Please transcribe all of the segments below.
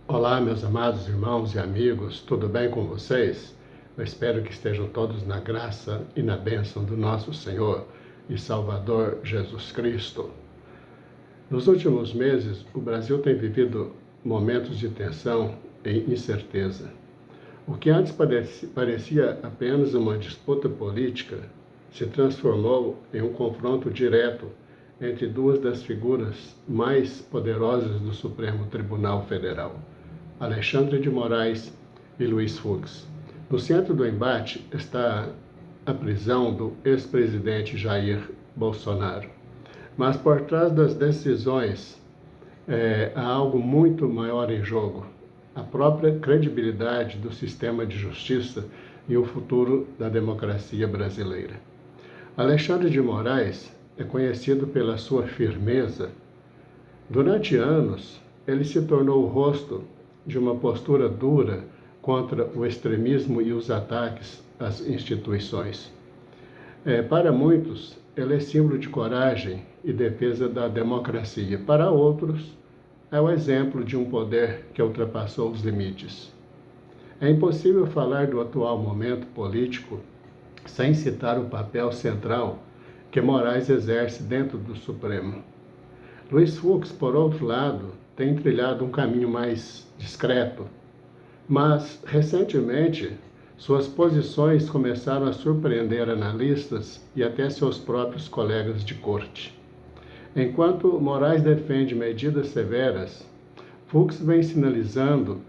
Olá, meus amados irmãos e amigos, tudo bem com vocês? Eu espero que estejam todos na graça e na bênção do nosso Senhor e Salvador Jesus Cristo. Nos últimos meses, o Brasil tem vivido momentos de tensão e incerteza. O que antes parecia apenas uma disputa política se transformou em um confronto direto entre duas das figuras mais poderosas do Supremo Tribunal Federal, Alexandre de Moraes e Luiz Fux. No centro do embate está a prisão do ex-presidente Jair Bolsonaro. Mas por trás das decisões há algo muito maior em jogo: a própria credibilidade do sistema de justiça e o futuro da democracia brasileira. Alexandre de Moraes é conhecido pela sua firmeza. Durante anos, ele se tornou o rosto de uma postura dura contra o extremismo e os ataques às instituições. Para muitos, ele é símbolo de coragem e defesa da democracia. Para outros, é o exemplo de um poder que ultrapassou os limites. É impossível falar do atual momento político sem citar o papel central que Moraes exerce dentro do Supremo. Luiz Fux, por outro lado, tem trilhado um caminho mais discreto, mas, recentemente, suas posições começaram a surpreender analistas e até seus próprios colegas de corte. Enquanto Moraes defende medidas severas, Fux vem sinalizando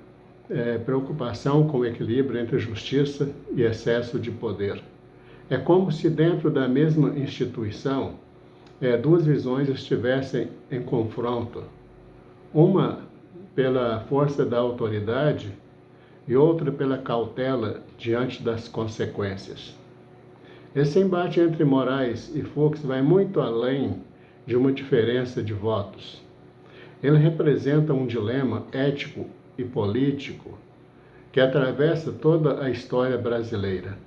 preocupação com o equilíbrio entre justiça e excesso de poder. É como se dentro da mesma instituição duas visões estivessem em confronto, uma pela força da autoridade e outra pela cautela diante das consequências. Esse embate entre Moraes e Fux vai muito além de uma diferença de votos. Ele representa um dilema ético e político que atravessa toda a história brasileira.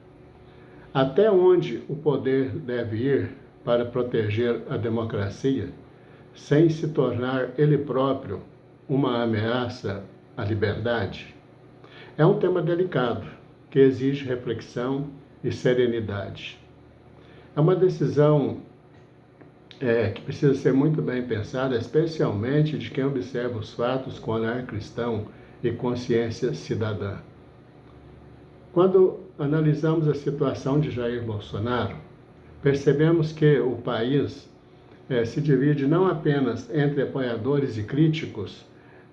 Até onde o poder deve ir para proteger a democracia, sem se tornar ele próprio uma ameaça à liberdade? É um tema delicado, que exige reflexão e serenidade. É uma decisão que precisa ser muito bem pensada, especialmente de quem observa os fatos com olhar cristão e consciência cidadã. Quando analisamos a situação de Jair Bolsonaro, percebemos que o país se divide não apenas entre apoiadores e críticos,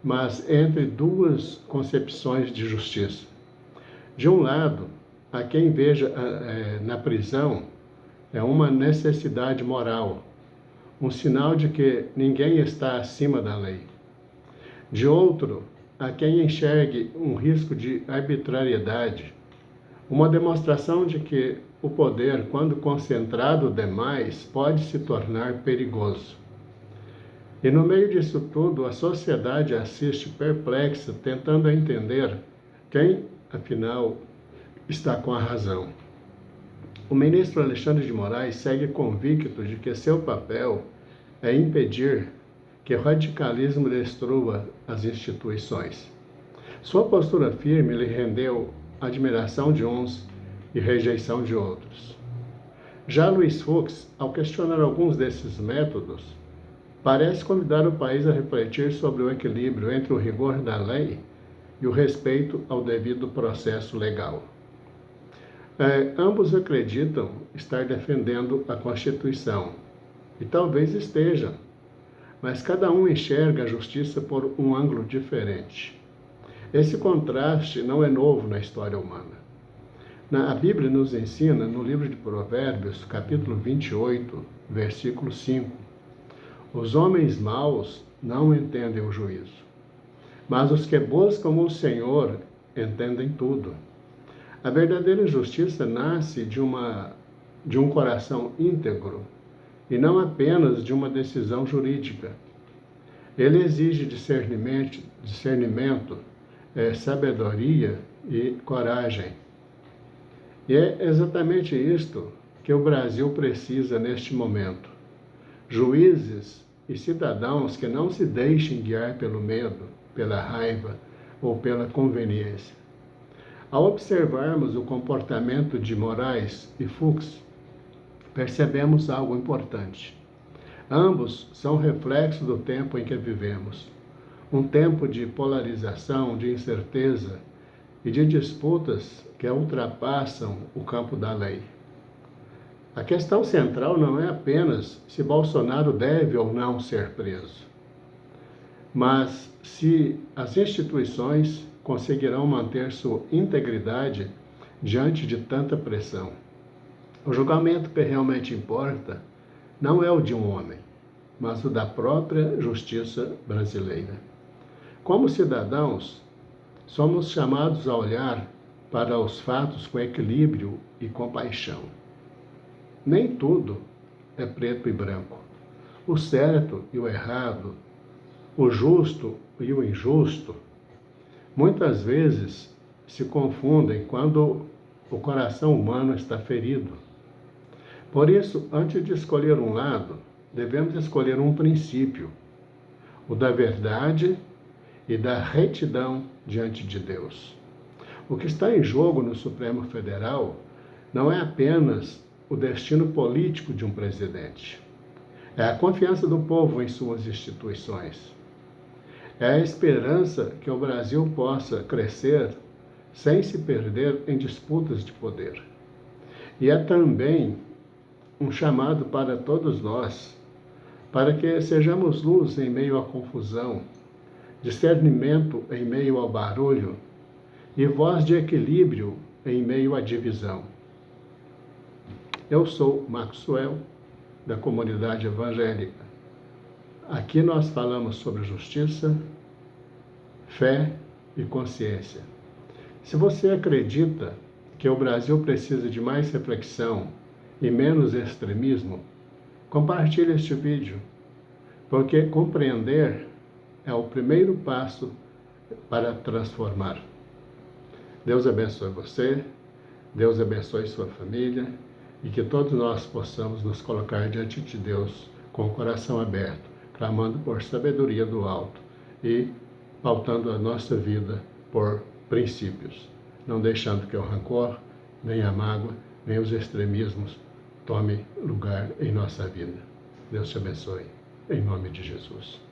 mas entre duas concepções de justiça. De um lado, há quem veja na prisão uma necessidade moral, um sinal de que ninguém está acima da lei. De outro, há quem enxergue um risco de arbitrariedade, uma demonstração de que o poder, quando concentrado demais, pode se tornar perigoso. E no meio disso tudo, a sociedade assiste perplexa, tentando entender quem, afinal, está com a razão. O ministro Alexandre de Moraes segue convicto de que seu papel é impedir que o radicalismo destrua as instituições. Sua postura firme lhe rendeu admiração de uns e rejeição de outros. Já Luiz Fux, ao questionar alguns desses métodos, parece convidar o país a refletir sobre o equilíbrio entre o rigor da lei e o respeito ao devido processo legal. Ambos acreditam estar defendendo a Constituição, e talvez estejam, mas cada um enxerga a justiça por um ângulo diferente. Esse contraste não é novo na história humana. A Bíblia nos ensina, no livro de Provérbios, capítulo 28, versículo 5, os homens maus não entendem o juízo, mas os que buscam o Senhor entendem tudo. A verdadeira justiça nasce de um coração íntegro e não apenas de uma decisão jurídica. Ele exige discernimento, sabedoria e coragem. E é exatamente isto que o Brasil precisa neste momento. Juízes e cidadãos que não se deixem guiar pelo medo, pela raiva, ou pela conveniência. Ao observarmos o comportamento de Moraes e Fux, percebemos algo importante. Ambos são reflexo do tempo em que vivemos. Um tempo de polarização, de incerteza e de disputas que ultrapassam o campo da lei. A questão central não é apenas se Bolsonaro deve ou não ser preso, mas se as instituições conseguirão manter sua integridade diante de tanta pressão. O julgamento que realmente importa não é o de um homem, mas o da própria justiça brasileira. Como cidadãos, somos chamados a olhar para os fatos com equilíbrio e compaixão. Nem tudo é preto e branco. O certo e o errado, o justo e o injusto, muitas vezes se confundem quando o coração humano está ferido. Por isso, antes de escolher um lado, devemos escolher um princípio, o da verdade e da retidão diante de Deus. O que está em jogo no Supremo Federal não é apenas o destino político de um presidente. É a confiança do povo em suas instituições. É a esperança que o Brasil possa crescer sem se perder em disputas de poder. E é também um chamado para todos nós, para que sejamos luz em meio à confusão, discernimento em meio ao barulho e voz de equilíbrio em meio à divisão. Eu sou Maxwell, da comunidade evangélica. Aqui nós falamos sobre justiça, fé e consciência. Se você acredita que o Brasil precisa de mais reflexão e menos extremismo, compartilhe este vídeo, porque compreender é o primeiro passo para transformar. Deus abençoe você, Deus abençoe sua família e que todos nós possamos nos colocar diante de Deus com o coração aberto, clamando por sabedoria do alto e pautando a nossa vida por princípios, não deixando que o rancor, nem a mágoa, nem os extremismos tome lugar em nossa vida. Deus te abençoe, em nome de Jesus.